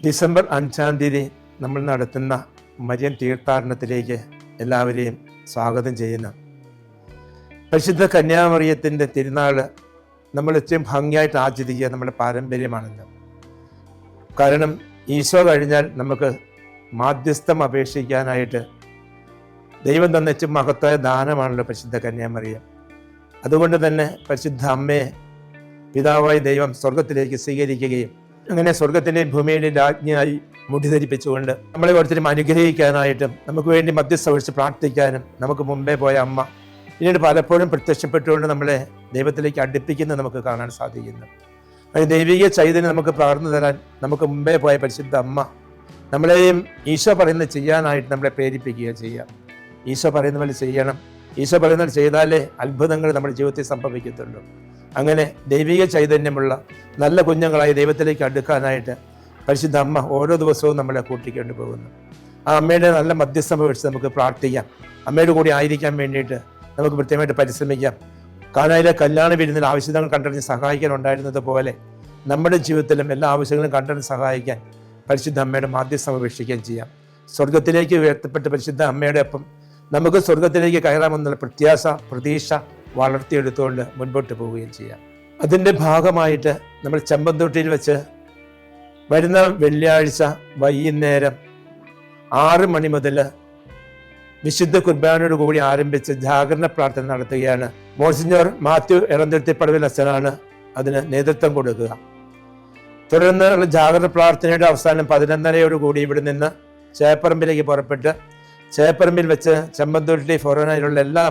December 5-ാം തീയതി നമ്മൾ നടത്തുന്ന മരിയൻ തീർത്ഥാടനത്തിലേക്ക് എല്ലാവരെയും സ്വാഗതം ചെയ്യുന്നു. പരിശുദ്ധ കന്യാമറിയത്തിൻ്റെ തിരുനാൾ നമ്മൾ ഏറ്റവും ഭംഗിയായിട്ട് ആചരിക്കുക നമ്മുടെ പാരമ്പര്യമാണല്ലോ. കാരണം ഈശോ കഴിഞ്ഞാൽ നമുക്ക് മാധ്യസ്ഥം അപേക്ഷിക്കാനായിട്ട് ദൈവം തന്ന ഏറ്റവും മഹത്തായ ദാനമാണല്ലോ പരിശുദ്ധ കന്യാമറിയം. അതുകൊണ്ട് തന്നെ പരിശുദ്ധ അമ്മയെ പിതാവായ ദൈവം സ്വർഗത്തിലേക്ക് സ്വീകരിക്കുകയും അങ്ങനെ സ്വർഗത്തിൻ്റെയും ഭൂമിയുടെയും രാജ്ഞിയായി മുടി ധരിപ്പിച്ചുകൊണ്ട് നമ്മളെ ഓരോരുത്തരും അനുഗ്രഹിക്കാനായിട്ടും നമുക്ക് വേണ്ടി മധ്യസ്ഥ വഹിച്ച് പ്രാർത്ഥിക്കാനും നമുക്ക് മുമ്പേ പോയ അമ്മ പിന്നീട് പലപ്പോഴും പ്രത്യക്ഷപ്പെട്ടുകൊണ്ട് നമ്മളെ ദൈവത്തിലേക്ക് അടുപ്പിക്കുന്നത് നമുക്ക് കാണാൻ സാധിക്കുന്നു. അത് ദൈവിക ചൈതന്യം നമുക്ക് പകർന്നു തരാൻ നമുക്ക് മുമ്പേ പോയ പരിശുദ്ധ അമ്മ നമ്മളെയും ഈശോ പറയുന്നത് ചെയ്യാനായിട്ട് നമ്മളെ പ്രേരിപ്പിക്കുക ചെയ്യാം. ഈശോ പറയുന്ന പോലെ ചെയ്യണം. ഈശോ പറയുന്നത് ചെയ്താലേ അത്ഭുതങ്ങൾ നമ്മുടെ ജീവിതത്തിൽ സംഭവിക്കത്തുള്ളൂ. അങ്ങനെ ദൈവിക ചൈതന്യമുള്ള നല്ല കുഞ്ഞുങ്ങളായി ദൈവത്തിലേക്ക് അടുക്കാനായിട്ട് പരിശുദ്ധ അമ്മ ഓരോ ദിവസവും നമ്മളെ കൂട്ടിക്കൊണ്ട് പോകുന്നു. ആ അമ്മയുടെ നല്ല മധ്യസ്ഥം വഹിച്ച് നമുക്ക് പ്രാർത്ഥിക്കാം. അമ്മയുടെ കൂടി ആയിരിക്കാൻ വേണ്ടിയിട്ട് നമുക്ക് കൃത്യമായിട്ട് പരിശ്രമിക്കാം. കാനായിലെ കല്യാണ വിരുന്നിൽ ആവശ്യങ്ങൾ കണ്ടറിഞ്ഞ് സഹായിക്കാൻ ഉണ്ടായിരുന്നത് പോലെ നമ്മുടെ ജീവിതത്തിലും എല്ലാ ആവശ്യങ്ങളും കണ്ടറിഞ്ഞ് സഹായിക്കാൻ പരിശുദ്ധ അമ്മയുടെ മാധ്യസ്ഥം അപേക്ഷിക്കുകയും ചെയ്യാം. സ്വർഗത്തിലേക്ക് ഉയർത്തപ്പെട്ട പരിശുദ്ധ അമ്മയുടെ ഒപ്പം നമുക്ക് സ്വർഗത്തിലേക്ക് കയറാമെന്നുള്ള പ്രതീക്ഷ വളർത്തിയെടുത്തുകൊണ്ട് മുൻപോട്ട് പോവുകയും ചെയ്യാം. അതിൻ്റെ ഭാഗമായിട്ട് നമ്മൾ ചെമ്പന്തൊട്ടിയിൽ വെച്ച് വരുന്ന വെള്ളിയാഴ്ച വൈകുന്നേരം 6 മണി മുതൽ വിശുദ്ധ കുർബാനയോട് കൂടി ആരംഭിച്ച് ജാഗരണ പ്രാർത്ഥന നടത്തുകയാണ്. മോൺസിഞ്ഞോർ മാത്യു എളന്തിരുത്തിപ്പടവിൽ അച്ഛനാണ് അതിന് നേതൃത്വം കൊടുക്കുക. തുടർന്നുള്ള ജാഗരണ പ്രാർത്ഥനയുടെ അവസാനം 11:30 ഇവിടെ നിന്ന് ചേപ്പറമ്പിലേക്ക് പുറപ്പെട്ട് ചേപ്പറമ്പിൽ വെച്ച് ചെമ്പന്തൊട്ടി ഫൊറോനയിലുള്ള എല്ലാ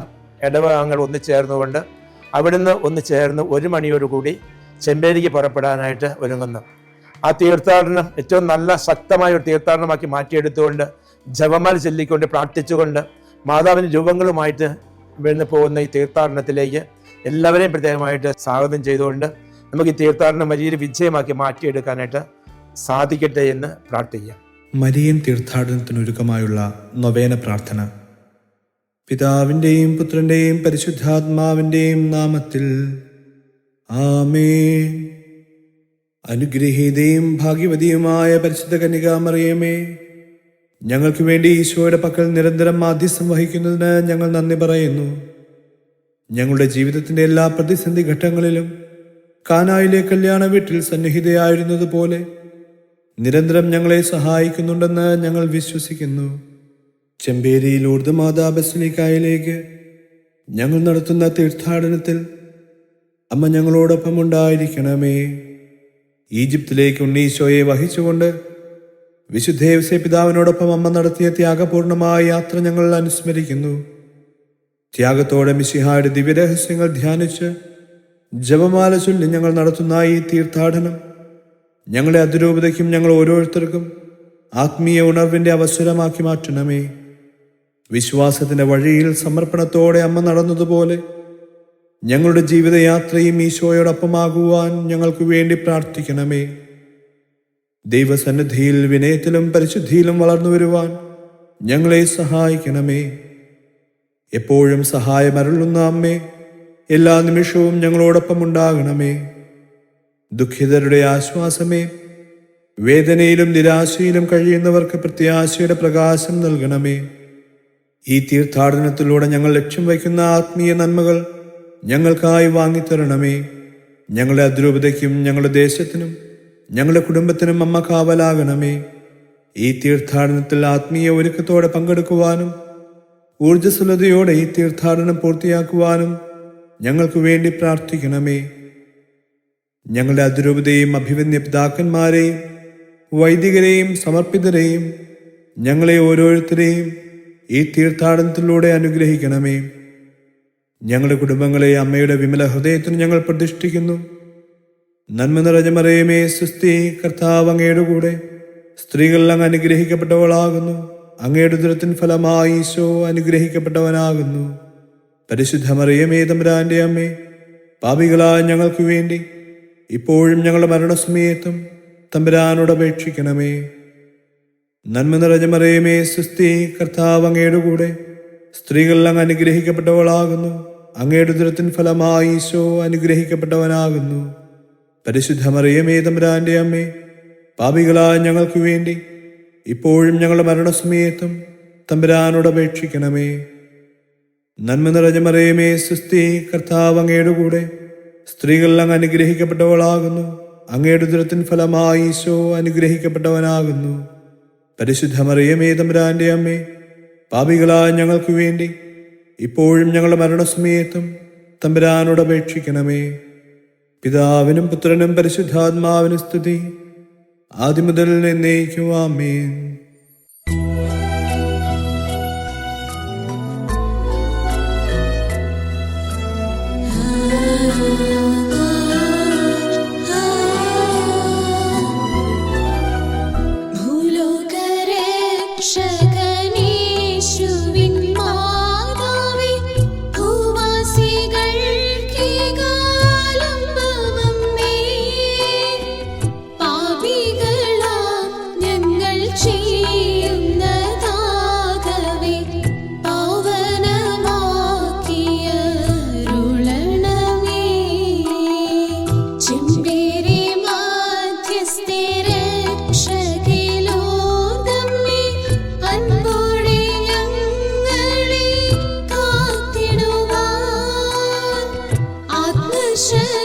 ഇടവകങ്ങൾ ഒന്നുചേർന്നുകൊണ്ട് അവിടുന്ന് ഒന്നുചേർന്ന് 1 മണിയോടുകൂടി ചെമ്പേരിക്ക് പുറപ്പെടാനായിട്ട് ഒരുങ്ങുന്നു. ആ തീർത്ഥാടനം ഏറ്റവും നല്ല ശക്തമായ ഒരു തീർത്ഥാടനമാക്കി മാറ്റിയെടുത്തുകൊണ്ട് ജപമാല ചൊല്ലിക്കൊണ്ട് പ്രാർത്ഥിച്ചുകൊണ്ട് മാതാവിൻ്റെ രൂപങ്ങളുമായിട്ട് ഇവിടുന്ന് പോകുന്ന ഈ തീർത്ഥാടനത്തിലേക്ക് എല്ലാവരെയും പ്രത്യേകമായിട്ട് സ്വാഗതം ചെയ്തുകൊണ്ട് നമുക്ക് ഈ തീർത്ഥാടനം വലിയൊരു വിജയമാക്കി മാറ്റിയെടുക്കാനായിട്ട് സാധിക്കട്ടെ എന്ന് പ്രാർത്ഥിക്കാം. മരിയൻ തീർത്ഥാടനത്തിനൊരുക്കമായുള്ള നൊവേന പ്രാർത്ഥന. പിതാവിൻ്റെയും പുത്രൻ്റെയും പരിശുദ്ധാത്മാവിൻ്റെയും നാമത്തിൽ ആമേൻ. അനുഗ്രഹീതയും ഭാഗ്യവതിയുമായ പരിശുദ്ധ കന്യകാമറിയമേ, ഞങ്ങൾക്ക് വേണ്ടി ഈശോയുടെ പക്കൽ നിരന്തരം മാധ്യസ്ഥം വഹിക്കുന്നതിന് ഞങ്ങൾ നന്ദി പറയുന്നു. ഞങ്ങളുടെ ജീവിതത്തിൻ്റെ എല്ലാ പ്രതിസന്ധി ഘട്ടങ്ങളിലും കാനായിലെ കല്യാണ വീട്ടിൽ സന്നിഹിതയായിരുന്നതുപോലെ നിരന്തരം ഞങ്ങളെ സഹായിക്കുന്നുണ്ടെന്ന് ഞങ്ങൾ വിശ്വസിക്കുന്നു. ചെമ്പേരി ലൂർദ് മാതാ ബസിലിക്കായിലേക്ക് ഞങ്ങൾ നടത്തുന്ന തീർത്ഥാടനത്തിൽ അമ്മ ഞങ്ങളോടൊപ്പം ഉണ്ടായിരിക്കണമേ. ഈജിപ്തിലേക്ക് ഉണ്ണീശോയെ വഹിച്ചുകൊണ്ട് വിശുദ്ധ യൗസേ പിതാവിനോടൊപ്പം അമ്മ നടത്തിയ ത്യാഗപൂർണമായ യാത്ര ഞങ്ങൾ അനുസ്മരിക്കുന്നു. ത്യാഗത്തോടെ മിശിഹായുടെ ദിവ്യരഹസ്യങ്ങൾ ധ്യാനിച്ച് ജപമാല ചൊല്ലി ഞങ്ങൾ നടത്തുന്ന ഈ തീർത്ഥാടനം ഞങ്ങളുടെ അതിരൂപതയ്ക്കും ഞങ്ങൾ ഓരോരുത്തർക്കും ആത്മീയ ഉണർവിൻ്റെ അവസരമാക്കി മാറ്റണമേ. വിശ്വാസത്തിൻ്റെ വഴിയിൽ സമർപ്പണത്തോടെ അമ്മ നടന്നതുപോലെ ഞങ്ങളുടെ ജീവിതയാത്രയും ഈശോയോടൊപ്പമാകുവാൻ ഞങ്ങൾക്ക് വേണ്ടി പ്രാർത്ഥിക്കണമേ. ദൈവസന്നിധിയിൽ വിനയത്തിലും പരിശുദ്ധിയിലും വളർന്നു വരുവാൻ ഞങ്ങളെ സഹായിക്കണമേ. എപ്പോഴും സഹായമരുളുന്ന അമ്മേ, എല്ലാ നിമിഷവും ഞങ്ങളോടൊപ്പം ഉണ്ടാകണമേ. ദുഃഖിതരുടെ ആശ്വാസമേ, വേദനയിലും നിരാശയിലും കഴിയുന്നവർക്ക് പ്രത്യാശയുടെ പ്രകാശം നൽകണമേ. ഈ തീർത്ഥാടനത്തിലൂടെ ഞങ്ങൾ ലക്ഷ്യം വയ്ക്കുന്ന ആത്മീയ നന്മകൾ ഞങ്ങൾക്കായി വാങ്ങിത്തരണമേ. ഞങ്ങളുടെ അതിരൂപതയ്ക്കും ഞങ്ങളുടെ ദേശത്തിനും ഞങ്ങളുടെ കുടുംബത്തിനും അമ്മ കാവലാകണമേ. ഈ തീർത്ഥാടനത്തിൽ ആത്മീയ ഒരുക്കത്തോടെ പങ്കെടുക്കുവാനും ഊർജ്ജസ്വലതയോടെ ഈ തീർത്ഥാടനം പൂർത്തിയാക്കുവാനും ഞങ്ങൾക്ക് വേണ്ടി പ്രാർത്ഥിക്കണമേ. ഞങ്ങളുടെ അതിരൂപതയും അഭിവന്യ പിതാക്കന്മാരെയും വൈദികരെയും സമർപ്പിതരെയും ഞങ്ങളെ ഓരോരുത്തരെയും ഈ തീർത്ഥാടനത്തിലൂടെ അനുഗ്രഹിക്കണമേ. ഞങ്ങളുടെ കുടുംബങ്ങളെ അമ്മയുടെ വിമല ഹൃദയത്തിന് ഞങ്ങൾ പ്രതിഷ്ഠിക്കുന്നു. നന്മ നിറഞ്ഞ മറിയമേ സ്വസ്തി, കർത്താവ് അങ്ങയുടെ കൂടെ സ്ത്രീകൾ അങ്ങ് അനുഗ്രഹിക്കപ്പെട്ടവളാകുന്നു. അങ്ങയുടെ ഉദരത്തിൻ ഫലമായി ഈശോ അനുഗ്രഹിക്കപ്പെട്ടവനാകുന്നു. പരിശുദ്ധ മറിയമേ തമ്പുരാന്റെ അമ്മേ, പാപികളായ ഞങ്ങൾക്ക് വേണ്ടി ഇപ്പോഴും ഞങ്ങളുടെ മരണസമയത്തും തമ്പുരാനോട് അപേക്ഷിക്കണമേ. നന്മ നിറഞ്ഞ മറിയമേ സ്വസ്തി, കർത്താവ് അങ്ങയുടെ കൂടെ സ്ത്രീകൾ അങ്ങ് അനുഗ്രഹിക്കപ്പെട്ടവളാകുന്നു. അങ്ങയുടെ ഉദരത്തിൻ ഫലമായി ഈശോ അനുഗ്രഹിക്കപ്പെട്ടവനാകുന്നു. പരിശുദ്ധ മറിയമേ തമ്പുരാന്റെ അമ്മേ, പാപികളായ ഞങ്ങൾക്ക് വേണ്ടി ഇപ്പോഴും ഞങ്ങളുടെ മരണസമയത്തും തമ്പുരാനോട് അപേക്ഷിക്കണമേ. നന്മ നിറഞ്ഞ മറിയമേ, സ്വസ്തി, കർത്താവ് അങ്ങയുടെ കൂടെ, സ്ത്രീകൾ അങ്ങ് അനുഗ്രഹിക്കപ്പെട്ടവളാകുന്നു. അങ്ങയുടെ ഉദരത്തിൻ ഫലമായി ഈശോ അനുഗ്രഹിക്കപ്പെട്ടവനാകുന്നു. പരിശുദ്ധ മറിയമേ, തമ്പുരാന്റെ അമ്മേ, പാപികളായ ഞങ്ങൾക്ക് വേണ്ടി ഇപ്പോഴും ഞങ്ങളുടെ മരണസമയത്തും തമ്പുരാനോട് അപേക്ഷിക്കണമേ. പിതാവിനും പുത്രനും പരിശുദ്ധാത്മാവിനും സ്തുതി, ആദ്യം മുതൽ എന്നേക്കും. ആമേൻ. Share